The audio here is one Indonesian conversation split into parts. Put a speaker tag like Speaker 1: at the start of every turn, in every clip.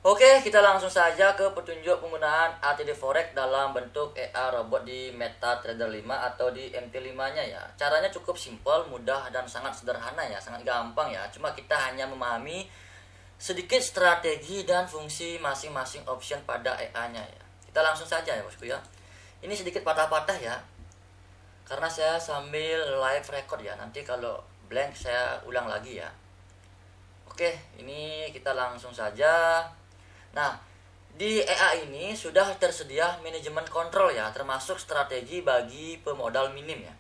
Speaker 1: Oke, kita langsung saja ke petunjuk penggunaan ATD Forex dalam bentuk EA robot di MetaTrader 5 atau di MT5-nya ya. Caranya cukup simpel, mudah, dan sangat sederhana ya, sangat gampang ya. Cuma kita hanya memahami sedikit strategi dan fungsi masing-masing option pada EA-nya ya. Kita langsung saja ya bosku ya. Ini sedikit patah-patah ya, karena saya sambil live record ya. Nanti kalau blank saya ulang lagi ya. Oke, ini kita langsung saja. Nah, di EA ini sudah tersedia manajemen kontrol ya, termasuk strategi bagi pemodal minim ya.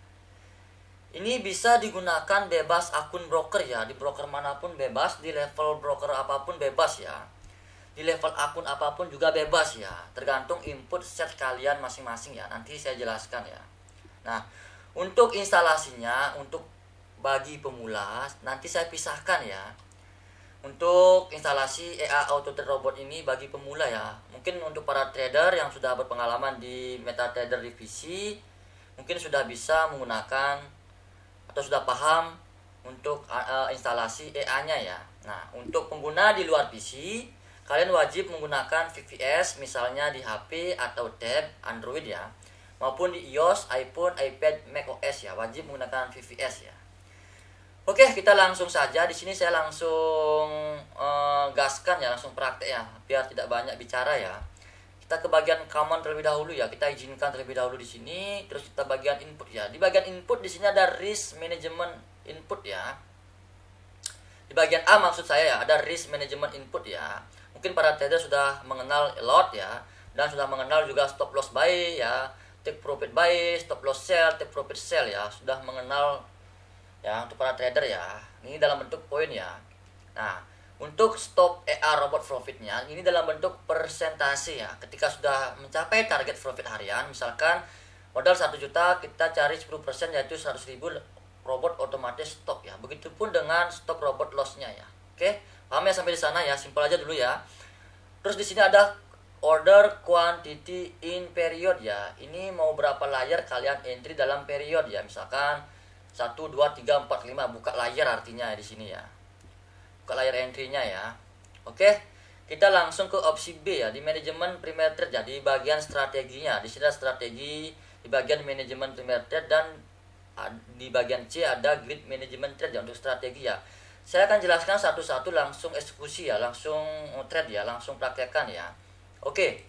Speaker 1: Ini bisa digunakan bebas akun broker ya, di broker manapun bebas, di level broker apapun bebas ya. Di level akun apapun juga bebas ya, tergantung input set kalian masing-masing ya. Nanti saya jelaskan ya. Nah, untuk instalasinya, untuk bagi pemula, nanti saya pisahkan ya. Untuk instalasi EA Auto Trade Robot ini bagi pemula ya. Mungkin untuk para trader yang sudah berpengalaman di MetaTrader divisi, mungkin sudah bisa menggunakan atau sudah paham untuk instalasi EA-nya ya. Nah, untuk pengguna di luar PC, kalian wajib menggunakan VPS misalnya di HP atau tab Android ya, maupun di iOS, iPhone, iPad, macOS ya, wajib menggunakan VPS ya. Oke, kita langsung saja. Di sini saya langsung gaskan ya, langsung praktek ya, biar tidak banyak bicara ya. Kita ke bagian common terlebih dahulu ya. Kita izinkan terlebih dahulu di sini, terus kita bagian input ya. Di bagian input di sini ada risk management input ya. Di bagian A maksud saya ya, ada risk management input ya. Mungkin para trader sudah mengenal lot ya, dan sudah mengenal juga stop loss buy ya, take profit buy, stop loss sell, take profit sell ya, sudah mengenal ya untuk para trader ya. Ini dalam bentuk poin ya. Nah, untuk stop EA robot profitnya ini dalam bentuk persentase ya. Ketika sudah mencapai target profit harian, misalkan modal 1 juta, kita cari 10% yaitu 100.000, robot otomatis stop ya. Begitupun dengan stop robot loss-nya ya. Oke, paham ya sampai di sana ya? Simpel aja dulu ya. Terus di sini ada order quantity in period ya. Ini mau berapa layar kalian entry dalam period ya. Misalkan 1, 2, 3, 4, 5, buka layar artinya di sini ya. Buka layar entry-nya ya. Oke, kita langsung ke opsi B ya, di manajemen primer trade ya, di bagian strateginya. Di sini ada strategi di bagian manajemen primer trade, dan di bagian C ada grid management trade ya, untuk strategi ya. Saya akan jelaskan satu-satu, langsung eksekusi ya, langsung trade ya, langsung praktekkan ya. Oke.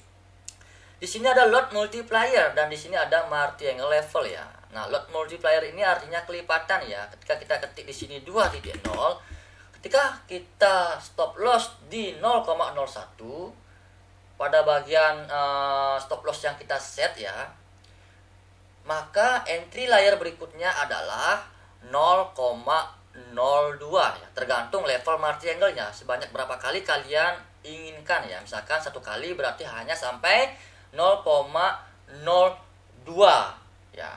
Speaker 1: Di sini ada lot multiplier, dan di sini ada multi angle level ya. Nah, lot multiplier ini artinya kelipatan ya. Ketika kita ketik di sini 2.0, ketika kita stop loss di 0,01 pada bagian stop loss yang kita set ya, maka entry layer berikutnya adalah 0,02 ya, tergantung level multi angle-nya, sebanyak berapa kali kalian inginkan ya. Misalkan 1 kali berarti hanya sampai 0,02 ya,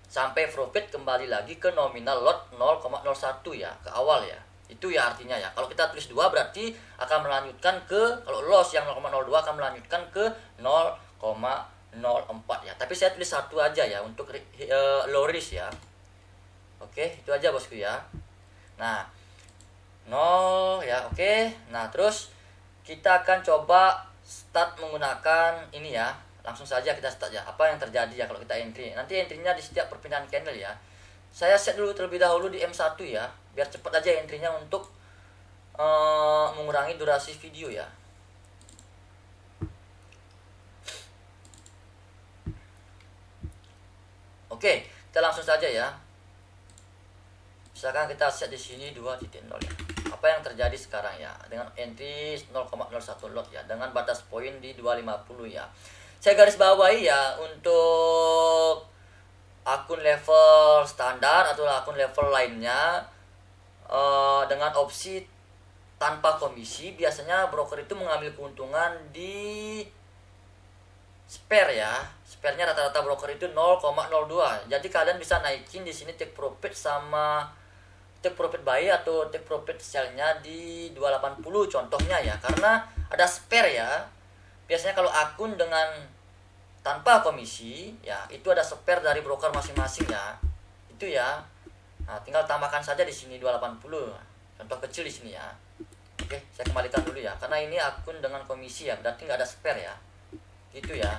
Speaker 1: sampai profit kembali lagi ke nominal lot 0,01 ya, ke awal ya. Itu ya artinya ya. Kalau kita tulis 2 berarti akan melanjutkan ke, kalau loss yang 0,02 akan melanjutkan ke 0,04 ya. Tapi saya tulis 1 aja ya untuk low risk ya. Oke, itu aja bosku ya. Nah, 0 ya, oke. Nah, terus kita akan coba start menggunakan ini ya. Langsung saja kita start ya. Apa yang terjadi ya kalau kita entry? Nanti entry-nya di setiap perpindahan candle ya. Saya set dulu terlebih dahulu di M1 ya, biar cepat aja entry-nya untuk mengurangi durasi video ya. Oke, kita langsung saja ya. Misalkan kita set di sini 2.0 ya. Apa yang terjadi sekarang ya dengan entry 0,01 lot ya, dengan batas poin di 250 ya. Saya garis bawahi ya, untuk akun level standar atau akun level lainnya dengan opsi tanpa komisi, biasanya broker itu mengambil keuntungan di spare ya. Spare-nya rata-rata broker itu 0,02. Jadi kalian bisa naikin di sini take profit sama take profit buy atau take profit sell-nya di 280 contohnya ya, karena ada spare ya. Biasanya kalau akun dengan tanpa komisi ya, itu ada spare dari broker masing-masing ya. Itu ya. Nah, tinggal tambahkan saja di sini 280. Contoh kecil di sini ya. Oke, saya kembalikan dulu ya, karena ini akun dengan komisi ya, berarti nggak ada spare ya, gitu ya.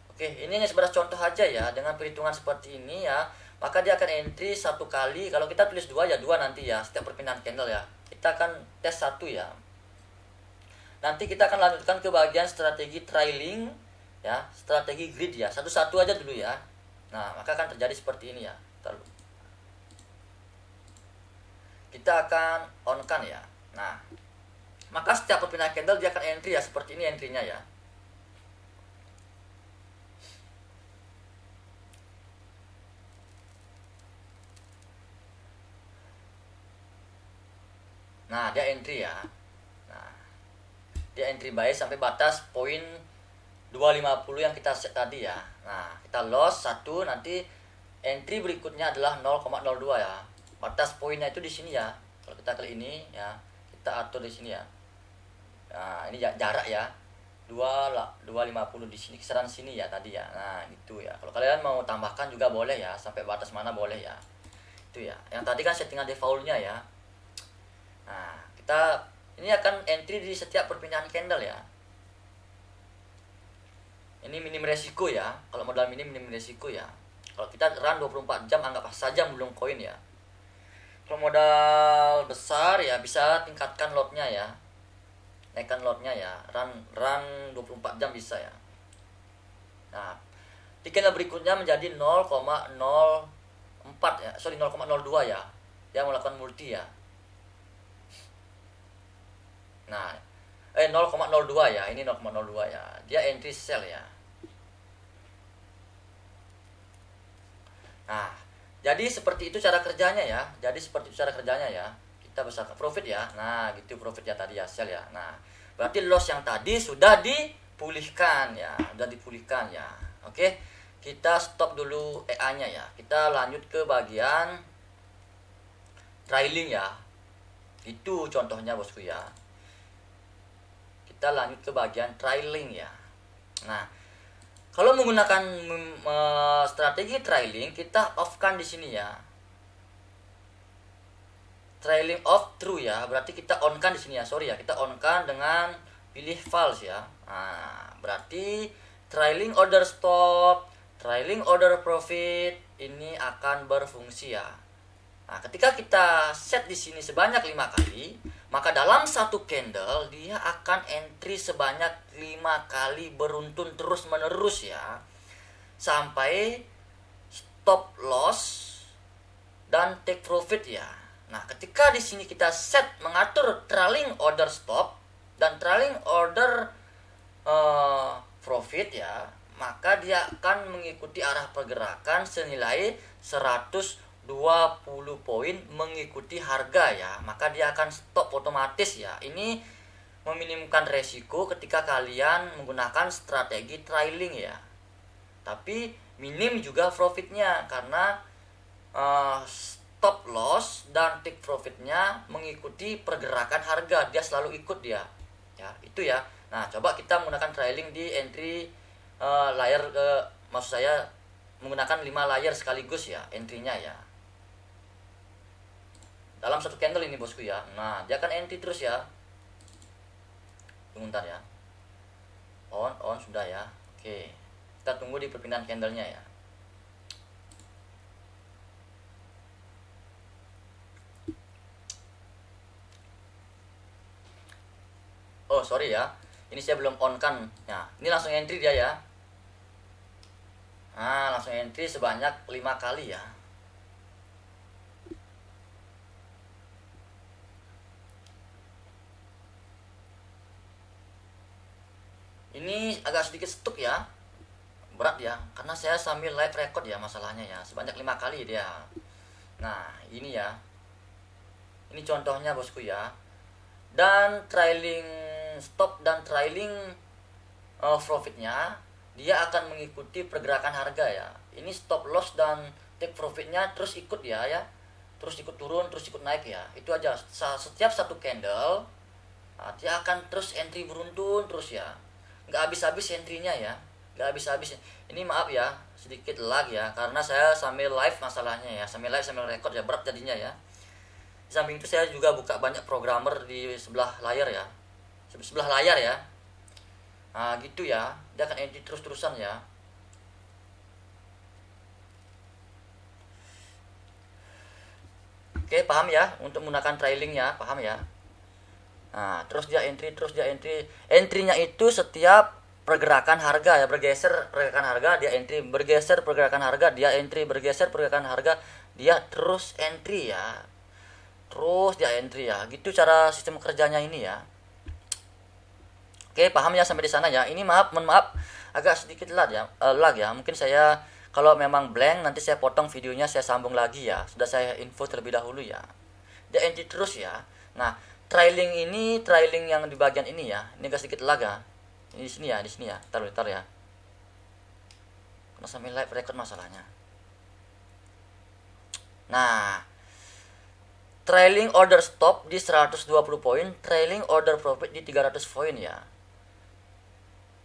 Speaker 1: Oke, ini hanya sebatas contoh aja ya, dengan perhitungan seperti ini ya, maka dia akan entry satu kali. Kalau kita tulis dua ya dua nanti ya, setiap perpindahan candle ya. Kita akan tes satu ya. Nanti kita akan lanjutkan ke bagian strategi trailing ya, strategi grid ya. Satu-satu aja dulu ya. Nah, maka akan terjadi seperti ini ya. Kita akan on kan ya. Nah, maka setiap perpindahan candle dia akan entry ya, seperti ini entry-nya ya. Nah, dia entry ya. Nah, dia entry buy sampai batas poin 250 yang kita set tadi ya. Nah, kita loss 1, nanti entry berikutnya adalah 0,02 ya. Batas poinnya itu di sini ya. Kalau kita klik ini ya, kita atur di sini ya. Nah, ini jarak ya. 250 di sini, kisaran sini ya tadi ya. Nah, gitu ya. Kalau kalian mau tambahkan juga boleh ya, sampai batas mana boleh ya. Itu ya. Yang tadi kan settingan defaultnya ya. Nah, kita ini akan entry di setiap perpindahan candle ya. Ini minim resiko ya. Kalau modal minim resiko ya. Kalau kita run 24 jam anggap saja belum koin ya. Kalau modal besar ya bisa tingkatkan lotnya ya. Naikkan lotnya ya. Run 24 jam bisa ya. Nah, di candle berikutnya menjadi 0,04 ya. Sorry, 0,02 ya. Dia melakukan multi ya. Nah, 0,02 ya. Ini 0,02 ya. Dia entry sell ya. Nah, jadi seperti itu cara kerjanya ya. Jadi seperti itu cara kerjanya ya. Kita besarkan profit ya. Nah, gitu profit ya tadi ya, sell ya. Nah, berarti loss yang tadi sudah dipulihkan ya. Sudah dipulihkan ya. Oke. Kita stop dulu EA-nya ya. Kita lanjut ke bagian trailing ya. Itu contohnya bosku ya. Kita lanjut ke bagian trailing ya. Nah, kalau menggunakan strategi trailing, kita off-kan di sini ya. Trailing off true ya, berarti kita on-kan di sini ya. Sorry ya, kita on-kan dengan pilih false ya. Nah, berarti trailing order stop, trailing order profit ini akan berfungsi ya. Nah, ketika kita set di sini sebanyak 5 kali, maka dalam satu candle dia akan entry sebanyak 5 kali beruntun terus menerus ya, sampai stop loss dan take profit ya. Nah, ketika di sini kita set mengatur trailing order stop dan trailing order profit ya, maka dia akan mengikuti arah pergerakan senilai 120 poin mengikuti harga ya, maka dia akan stop otomatis ya. Ini meminimkan resiko ketika kalian menggunakan strategi trailing ya. Tapi minim juga profitnya karena stop loss dan take profitnya mengikuti pergerakan harga, dia selalu ikut dia. Ya, itu ya. Nah, coba kita menggunakan trailing di entry layer maksud saya menggunakan 5 layer sekaligus ya entry-nya ya. Dalam satu candle ini bosku ya. Nah, dia akan entry terus ya. Tunggu bentar ya. On sudah ya. Oke. Kita tunggu di perpindahan candlenya ya. Oh, sorry ya. Ini saya belum on kan. Nah, ini langsung entry dia ya. Nah, langsung entry sebanyak 5 kali ya. Ini agak sedikit stuck ya, berat ya, karena saya sambil live record ya masalahnya ya, sebanyak 5 kali dia. Nah, ini ya, ini contohnya bosku ya. Dan trailing stop dan trailing profitnya dia akan mengikuti pergerakan harga ya. Ini stop loss dan take profitnya terus ikut ya, terus ikut turun, terus ikut naik ya. Itu aja, setiap satu candle dia akan terus entry beruntun terus ya, nggak habis-habis entry-nya ya, nggak habis-habis. Ini maaf ya, sedikit lag ya, karena saya sambil live masalahnya ya, sambil live sambil record ya, berat jadinya ya. Di samping itu saya juga buka banyak programmer di sebelah layar ya, sebelah layar ya. Nah gitu ya, dia akan entry terus-terusan ya. Oke, paham ya untuk menggunakan trailing ya, paham ya. Nah terus dia entry, entrynya itu setiap pergerakan harga ya, bergeser pergerakan harga dia entry, bergeser pergerakan harga dia entry, bergeser pergerakan harga dia terus entry ya, terus dia entry ya. Gitu cara sistem kerjanya ini ya. Oke, paham ya sampai di sana ya. Ini mohon maaf agak sedikit lag ya. Mungkin saya kalau memang blank nanti saya potong videonya, saya sambung lagi ya. Sudah saya info terlebih dahulu ya. Dia entry terus ya. Nah, trailing yang di bagian ini ya. Ini agak sedikit lag ya. Ini di sini ya. Taruh ya. Karena sampai live record masalahnya. Nah, trailing order stop di 120 poin, trailing order profit di 300 poin ya.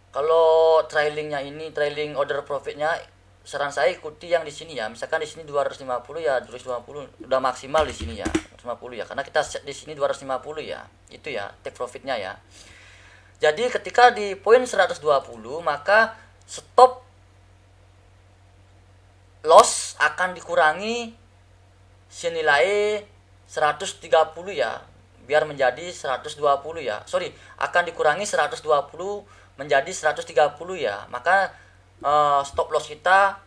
Speaker 1: Kalau trailing order profitnya, saran saya ikuti yang di sini ya. Misalkan di sini 250 ya, 250 udah maksimal di sini ya, 250 ya. Karena kita set di sini 250 ya. Itu ya take profitnya ya. Jadi ketika di poin 120 maka stop loss akan dikurangi senilai 130 ya, biar menjadi 120 ya. Akan dikurangi 120 menjadi 130 ya. Maka stop loss kita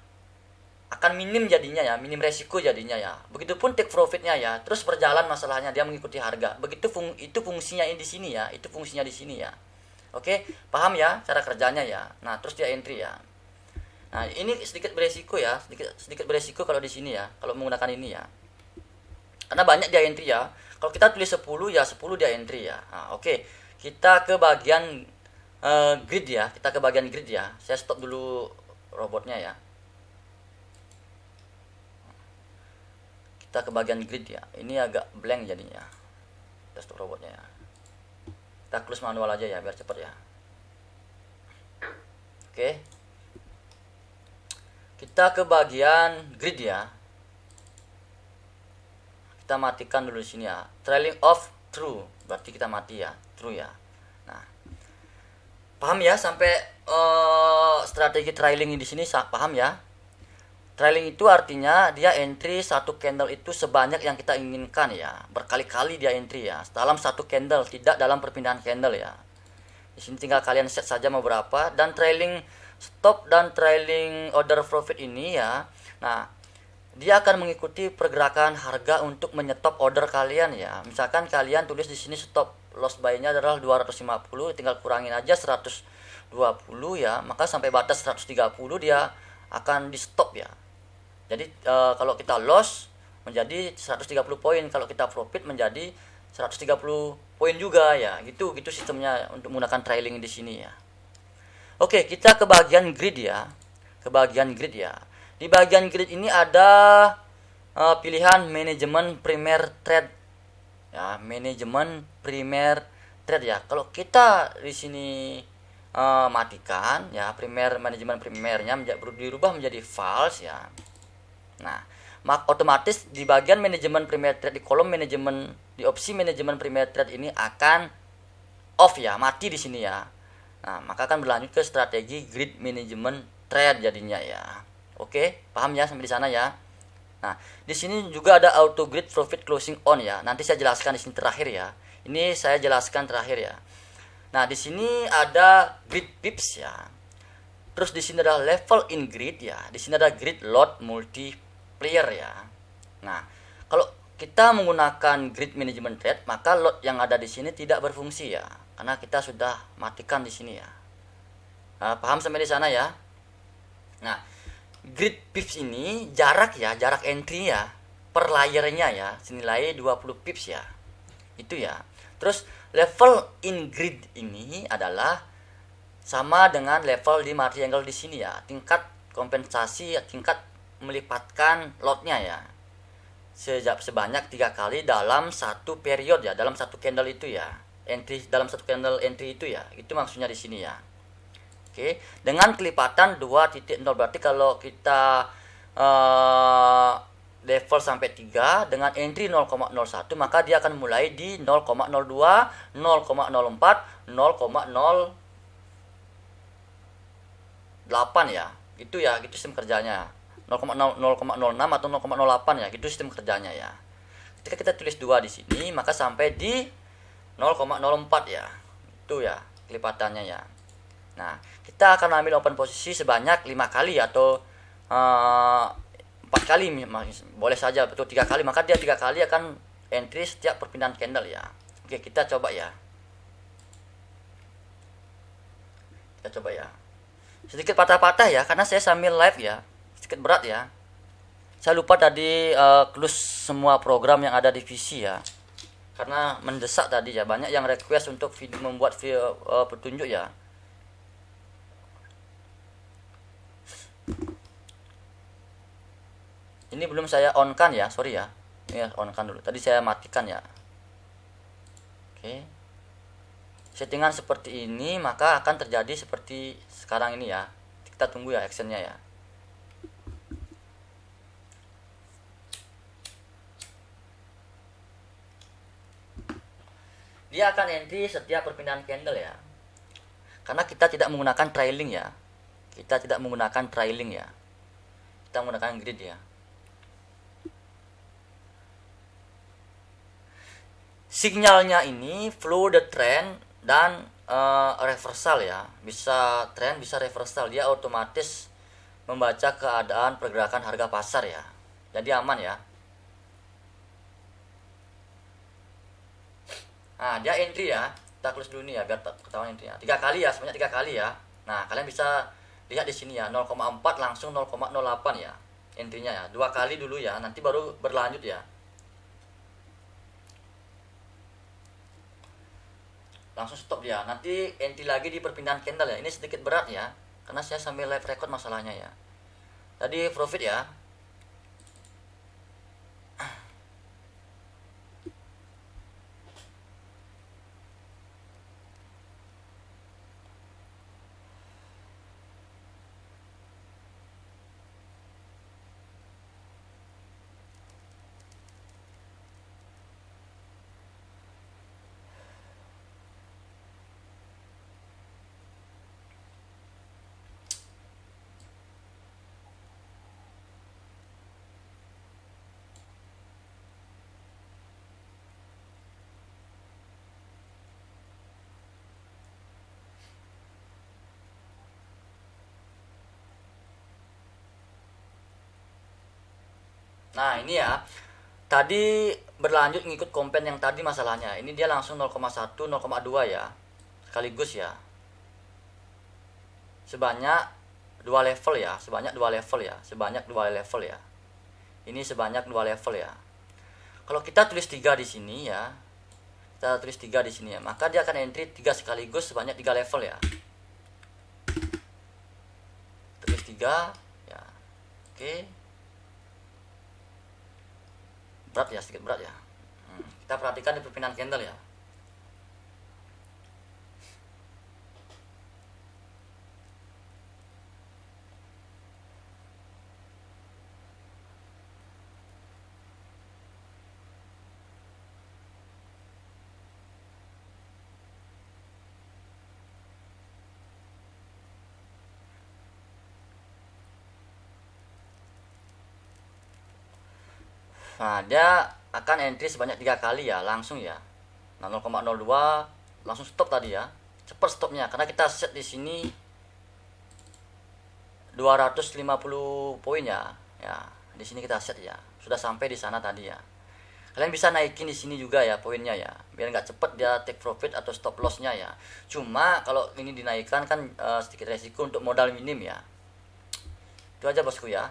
Speaker 1: akan minim jadinya ya, minim resiko jadinya ya. Begitupun take profitnya ya. Terus berjalan masalahnya, dia mengikuti harga. Itu fungsinya di sini ya. Itu fungsinya di sini ya. Oke, paham ya cara kerjanya ya. Nah, terus dia entry ya. Nah, ini sedikit beresiko ya, sedikit beresiko kalau di sini ya, kalau menggunakan ini ya. Karena banyak dia entry ya. Kalau kita tulis 10 ya 10 dia entry ya. Nah, oke. Kita ke bagian grid ya. Saya stop dulu robotnya ya. Kita ke bagian grid ya. Ini agak blank jadinya. Kita stop robotnya ya. Kita close manual aja ya biar cepat ya. Oke. Kita ke bagian grid ya. Kita matikan dulu di sini ya. Trailing off true, berarti kita mati ya, true ya. Nah, paham ya sampai strategi trailing di sini paham ya? Trailing itu artinya dia entry satu candle itu sebanyak yang kita inginkan ya, berkali-kali dia entry ya, dalam satu candle, tidak dalam perpindahan candle ya. Di sini tinggal kalian set saja mau berapa. Dan trailing stop dan trailing order profit ini ya. Nah, dia akan mengikuti pergerakan harga untuk menyetop order kalian ya. Misalkan kalian tulis di sini stop loss buy-nya adalah 250, tinggal kurangin aja 120 ya, maka sampai batas 130 dia akan di stop ya. Jadi kalau kita loss menjadi 130 poin, kalau kita profit menjadi 130 poin juga ya. Gitu sistemnya untuk menggunakan trailing di sini ya. Oke, kita ke bagian grid ya. Di bagian grid ini ada pilihan manajemen primer trade ya, manajemen primer trade ya. Kalau kita di sini matikan ya, manajemen primernya dirubah menjadi false ya. Nah, otomatis di bagian manajemen primer trade, di kolom manajemen, di opsi manajemen primer trade ini akan off ya, mati di sini ya. Nah, maka akan berlanjut ke strategi grid management trade jadinya ya. Oke, paham ya sampai di sana ya. Nah, di sini juga ada auto grid profit closing on ya. Nanti saya jelaskan di sini terakhir ya. Ini saya jelaskan terakhir ya. Nah, di sini ada grid pips ya. Terus di sini ada level in grid ya. Di sini ada grid load multiplier ya. Nah, kalau kita menggunakan grid management trade, maka load yang ada di sini tidak berfungsi ya. Karena kita sudah matikan di sini ya. Nah, paham sampai di sana ya. Nah, grid pips ini jarak entry ya per layernya ya, senilai 20 pips ya. Itu ya. Terus level in grid ini adalah sama dengan level di margin angle di sini ya. Tingkat kompensasi, tingkat melipatkan lotnya ya. Sebanyak 3 kali dalam satu period ya, dalam satu candle itu ya. Dalam satu candle entry itu ya. Itu maksudnya di sini ya. Oke, dengan kelipatan 2.0, berarti kalau kita level sampai 3 dengan entry 0,01, maka dia akan mulai di 0,02, 0,04, 0,08 ya. Gitu ya, gitu sistem kerjanya. 0,06 atau 0,08 ya, gitu sistem kerjanya ya. Ketika kita tulis 2 di sini, maka sampai di 0,04 ya. Itu ya kelipatannya ya. Nah, kita akan ambil open posisi sebanyak 5 kali atau 4 kali, boleh saja betul 3 kali, maka dia 3 kali akan entry setiap perpindahan candle ya. Oke, kita coba ya. Sedikit patah-patah ya, karena saya sambil live ya, sedikit berat ya. Saya lupa tadi close semua program yang ada di PC ya, karena mendesak tadi ya, banyak yang request untuk membuat video petunjuk ya. Ini belum saya on kan ya, sorry ya. Ini on kan dulu. Tadi saya matikan ya. Oke. Settingan seperti ini, maka akan terjadi seperti sekarang ini ya. Kita tunggu ya actionnya ya. Dia akan entry setiap perpindahan candle ya. Karena kita tidak menggunakan trailing ya. Kita menggunakan grid ya. Sinyalnya ini follow the trend dan reversal ya, bisa trend bisa reversal, dia otomatis membaca keadaan pergerakan harga pasar ya, jadi aman ya. Nah, dia entry ya, kita close dulu nih ya biar ketahuan entry ya, 3 kali ya, sebanyak 3 kali ya. Nah, kalian bisa lihat di sini ya, 0,4 langsung 0,08 ya entry-nya ya, 2 kali dulu ya, nanti baru berlanjut ya. Langsung stop dia, nanti entry lagi di perpindahan candle ya. Ini sedikit berat ya, karena saya sambil live record masalahnya ya. Tadi profit ya. Nah, ini ya. Tadi berlanjut ngikut kompen yang tadi masalahnya. Ini dia langsung 0,1, 0,2 ya. Sekaligus ya. Sebanyak 2 level ya, sebanyak 2 level ya. Ini sebanyak 2 level ya. Kalau kita tulis 3 di sini ya. Maka dia akan entry 3 sekaligus sebanyak 3 level ya. Tulis 3 ya. Oke. Berat ya, sedikit berat ya. Kita perhatikan di perpindahan candle ya. Nah, dia akan entry sebanyak 3 kali ya, langsung ya. Nah, 0,02 langsung stop tadi ya. Cepat stopnya karena kita set di sini 250 poin ya. Ya, di sini kita set ya. Sudah sampai di sana tadi ya. Kalian bisa naikin di sini juga ya poinnya ya. Biar nggak cepet dia take profit atau stop lossnya ya. Cuma kalau ini dinaikkan kan sedikit resiko untuk modal minim ya. Itu aja bosku ya.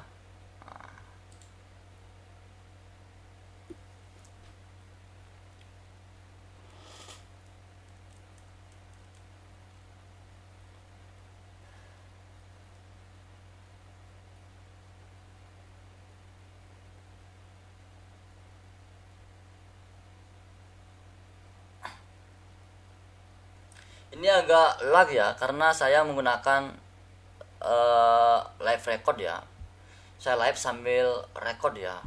Speaker 1: Ini agak lag ya karena saya menggunakan live record ya. Saya live sambil record ya.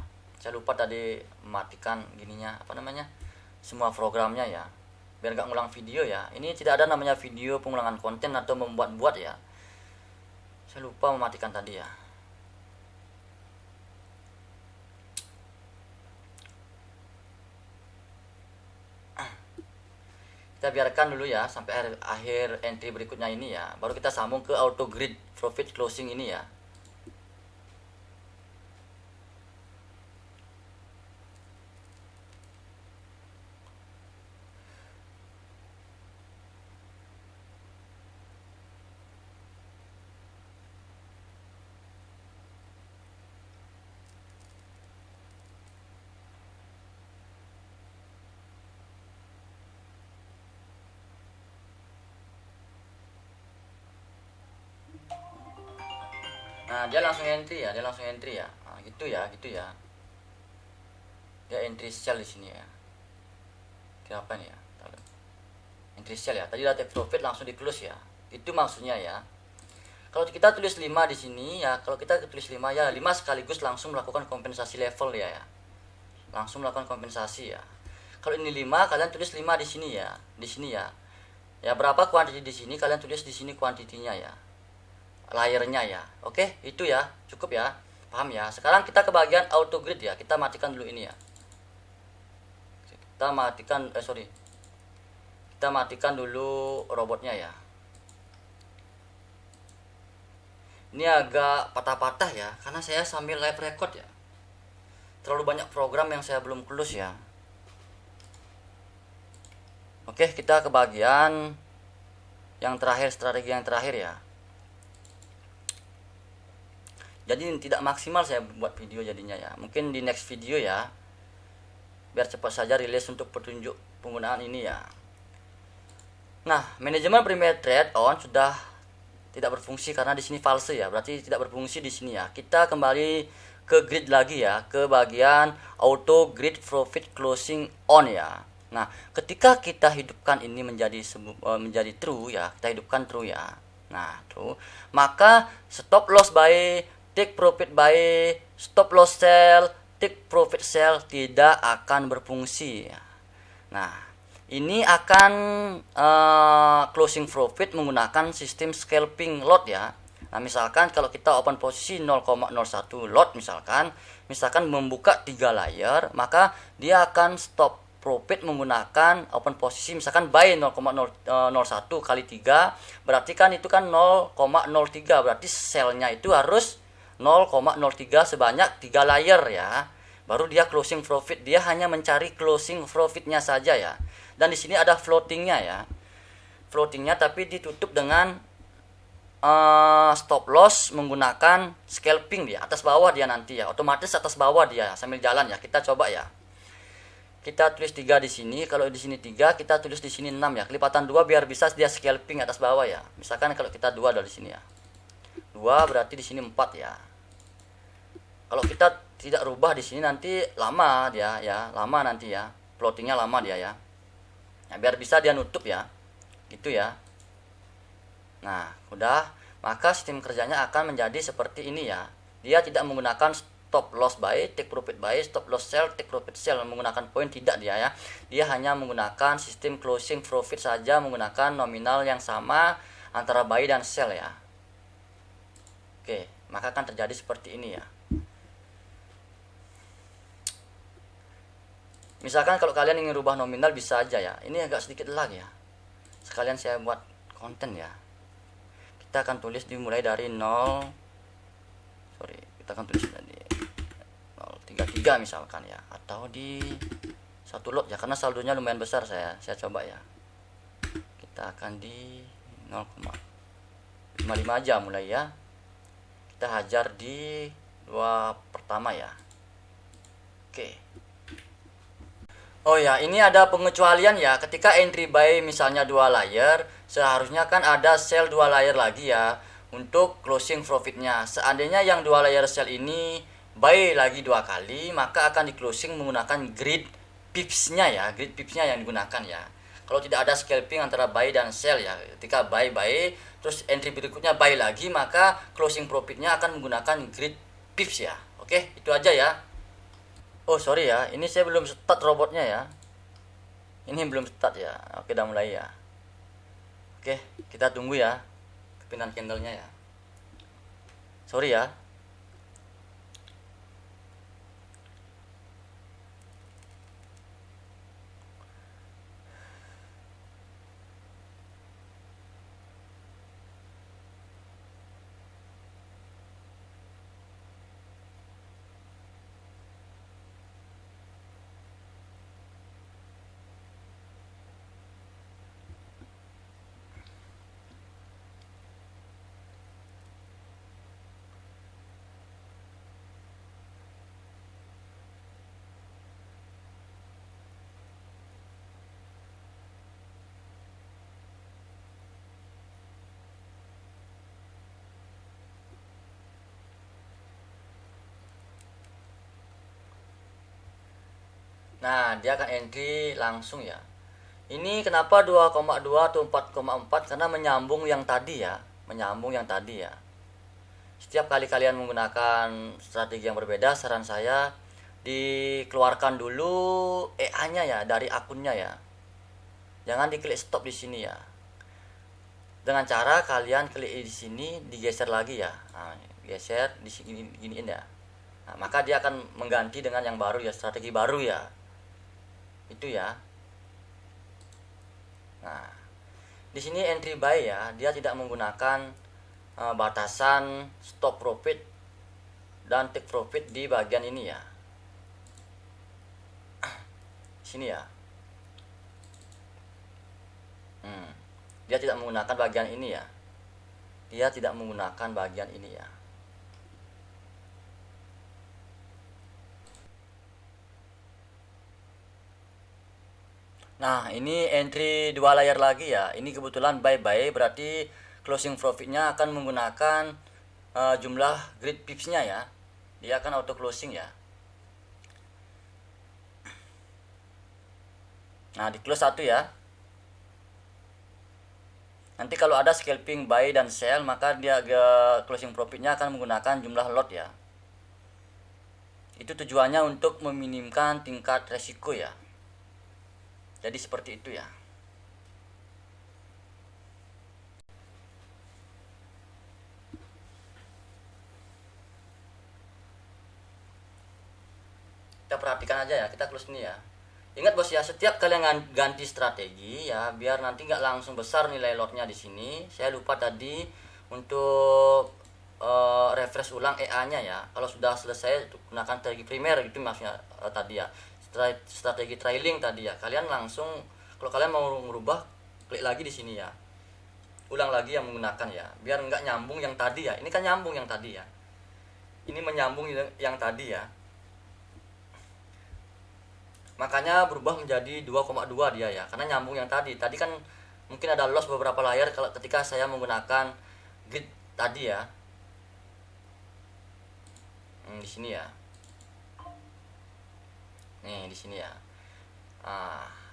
Speaker 1: Saya lupa tadi mematikan gininya, apa namanya, semua programnya ya, biar nggak ngulang video ya. Ini tidak ada namanya video pengulangan konten atau membuat-buat ya. Saya lupa mematikan tadi ya. Kita biarkan dulu ya sampai akhir entry berikutnya ini ya, baru kita sambung ke auto grid profit closing ini ya. Nah, dia langsung entry ya, Nah, gitu ya, Dia entry sell di sini ya. Kenapa nih ya? Entry sell ya. Tadi take profit langsung di close ya. Itu maksudnya ya. Kalau kita tulis 5 di sini ya, kalau kita tulis 5 ya, 5 sekaligus langsung melakukan kompensasi level ya. Langsung melakukan kompensasi ya. Kalau ini 5, kalian tulis 5 di sini ya. Di sini ya. Ya, berapa kuantiti di sini, kalian tulis di sini kuantitinya ya. Layernya ya. Oke, itu ya, cukup ya, paham ya. Sekarang kita ke bagian auto grid ya. Kita matikan dulu ini ya. Kita matikan dulu robotnya ya. Ini agak patah-patah ya, karena saya sambil live record ya. Terlalu banyak program yang saya belum close ya. Oke, kita ke bagian yang terakhir, strategi yang terakhir ya. Jadi tidak maksimal saya buat video jadinya ya. Mungkin di next video ya, biar cepat saja rilis untuk petunjuk penggunaan ini ya. Nah, manajemen primary trade on sudah tidak berfungsi karena di sini false ya, berarti tidak berfungsi di sini ya. Kita kembali ke grid lagi ya, ke bagian auto grid profit closing on ya. Nah, ketika kita hidupkan ini menjadi true ya, kita hidupkan true ya. Nah, true, maka stop loss buy, take profit buy, stop loss sell, take profit sell tidak akan berfungsi. Nah, ini akan closing profit menggunakan sistem scalping lot ya. Nah, misalkan kalau kita open posisi 0,01 lot misalkan membuka 3 layer, maka dia akan stop profit menggunakan open posisi misalkan buy 0,01 kali 3, berarti kan itu kan 0,03, berarti sellnya itu harus 0,03 sebanyak 3 layer ya. Baru dia closing profit, dia hanya mencari closing profitnya saja ya. Dan di sini ada floatingnya ya. Floatingnya tapi ditutup dengan stop loss menggunakan scalping dia. Atas bawah dia nanti ya. Otomatis atas bawah dia sambil jalan ya. Kita coba ya. Kita tulis 3 di sini, kalau di sini 3, kita tulis di sini 6 ya. Kelipatan 2 biar bisa dia scalping atas bawah ya. Misalkan kalau kita 2 dari sini ya. 2 berarti di sini 4 ya. Kalau kita tidak rubah di sini nanti lama dia ya, lama nanti ya. Floatingnya lama dia ya. Nah, biar bisa dia nutup ya. Gitu ya. Nah, udah, maka sistem kerjanya akan menjadi seperti ini ya. Dia tidak menggunakan stop loss buy, take profit buy, stop loss sell, take profit sell, menggunakan poin tidak dia ya. Dia hanya menggunakan sistem closing profit saja, menggunakan nominal yang sama antara buy dan sell ya. Oke, maka akan terjadi seperti ini ya. Misalkan kalau kalian ingin rubah nominal bisa aja ya. Ini agak sedikit lag ya. Sekalian saya buat konten ya. Kita akan tulis dimulai dari 0. Kita akan tulis dari 033 misalkan ya, atau di 1 lot ya, karena saldonya lumayan besar saya coba ya. Kita akan di 0,55 aja mulai ya. Kita hajar di 2 pertama ya. Oke. Oh ya, ini ada pengecualian ya. Ketika entry buy misalnya 2 layer, seharusnya kan ada sell 2 layer lagi ya untuk closing profitnya. Seandainya yang 2 layer sell ini buy lagi 2 kali, maka akan di closing menggunakan grid pipsnya ya. Grid pipsnya yang digunakan ya. Kalau tidak ada scalping antara buy dan sell ya. Ketika buy terus entry berikutnya buy lagi, maka closing profitnya akan menggunakan grid pips ya. Oke, itu aja ya. Oh sorry ya, ini saya belum start robotnya ya. Ini belum start ya. Oke, udah mulai ya. Oke, kita tunggu ya kepindahan candlenya ya. Sorry ya. Nah, dia akan entry langsung ya. Ini kenapa 2,2 atau 4,4? Karena menyambung yang tadi ya. Menyambung yang tadi ya. Setiap kali kalian menggunakan strategi yang berbeda, saran saya dikeluarkan dulu EA-nya ya dari akunnya ya. Jangan diklik stop di sini ya. Dengan cara kalian klik di sini, digeser lagi ya. Nah, geser di sini giniin ya. Nah, maka dia akan mengganti dengan yang baru ya, strategi baru ya. Itu ya. Nah, di sini entry buy ya, dia tidak menggunakan batasan stop profit dan take profit di bagian ini ya. Sini ya. Dia tidak menggunakan bagian ini ya. Dia tidak menggunakan bagian ini ya. Nah, ini entry dua layar lagi ya. Ini kebetulan buy berarti closing profitnya akan menggunakan jumlah grid pipsnya ya. Dia akan auto closing ya. Nah, di close satu ya. Nanti kalau ada scalping buy dan sell, maka dia closing profitnya akan menggunakan jumlah lot ya. Itu tujuannya untuk meminimkan tingkat resiko ya. Jadi seperti itu ya. Kita perhatikan aja ya, kita close ini ya. Ingat bos ya, setiap kalian ganti strategi ya, biar nanti nggak langsung besar nilai lotnya di sini. Saya lupa tadi untuk refresh ulang EA-nya ya. Kalau sudah selesai gunakan strategi primer gitu maksudnya tadi ya. Strategi trailing tadi ya. Kalian langsung kalau kalian mau merubah klik lagi di sini ya. Ulang lagi yang menggunakan ya, biar nggak nyambung yang tadi ya. Ini kan nyambung yang tadi ya. Ini menyambung yang tadi ya. Makanya berubah menjadi 2,2 dia ya, karena nyambung yang tadi kan mungkin ada loss beberapa layar kalau ketika saya menggunakan grid tadi ya. Di sini ya, nih di sini ya.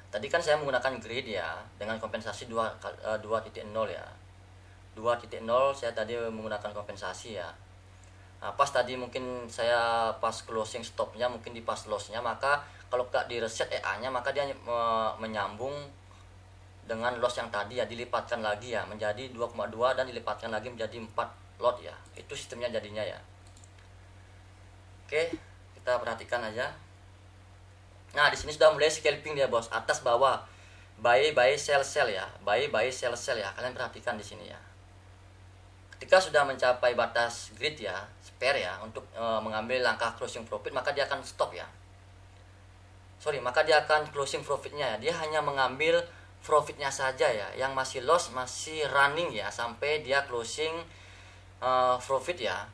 Speaker 1: Tadi kan saya menggunakan grid ya dengan kompensasi 2.0 ya. 2.0 saya tadi menggunakan kompensasi ya. Nah, pas tadi mungkin saya pas closing stopnya mungkin di pas lossnya, maka kalau nggak di reset EA-nya maka dia menyambung dengan loss yang tadi ya, dilipatkan lagi ya menjadi 2,2 dan dilipatkan lagi menjadi 4 lot ya. Itu sistemnya jadinya ya. Oke, kita perhatikan aja. Nah, di sini sudah mulai scalping dia, bos. Atas bawah. Buy sell ya. Buy sell ya. Kalian perhatikan di sini ya. Ketika sudah mencapai batas grid ya, spare ya, untuk mengambil langkah closing profit, maka dia akan stop ya. Maka dia akan closing profitnya ya. Dia hanya mengambil profitnya saja ya. Yang masih loss masih running ya sampai dia closing profit ya.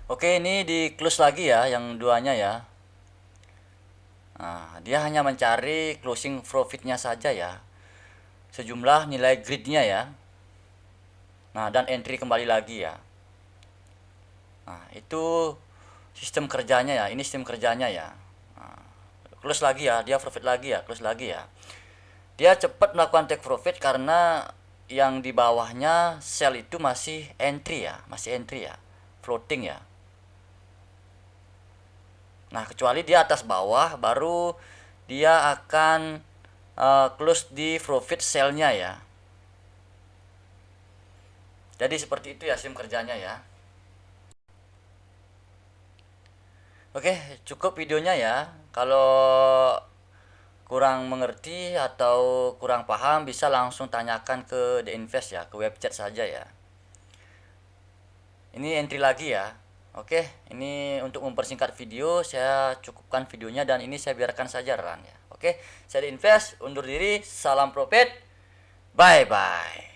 Speaker 1: Oke, ini di close lagi ya, yang duanya ya. Nah, dia hanya mencari closing profitnya saja ya. Sejumlah nilai gridnya ya. Nah, dan entry kembali lagi ya. Nah, itu sistem kerjanya ya. Ini sistem kerjanya ya. Nah, close lagi ya, dia profit lagi ya, close lagi ya. Dia cepat melakukan take profit karena yang di bawahnya sell itu masih entry ya, masih entry ya, floating ya. Nah, kecuali dia atas bawah baru dia akan close di profit sell-nya ya. Jadi seperti itu ya sistem kerjanya ya. Oke, cukup videonya ya. Kalau kurang mengerti atau kurang paham bisa langsung tanyakan ke The Invest ya, ke webchat saja ya. Ini entry lagi ya. Oke, ini untuk mempersingkat video saya cukupkan videonya dan ini saya biarkan saja run ya. Oke, saya The Invest undur diri, salam profit. Bye bye.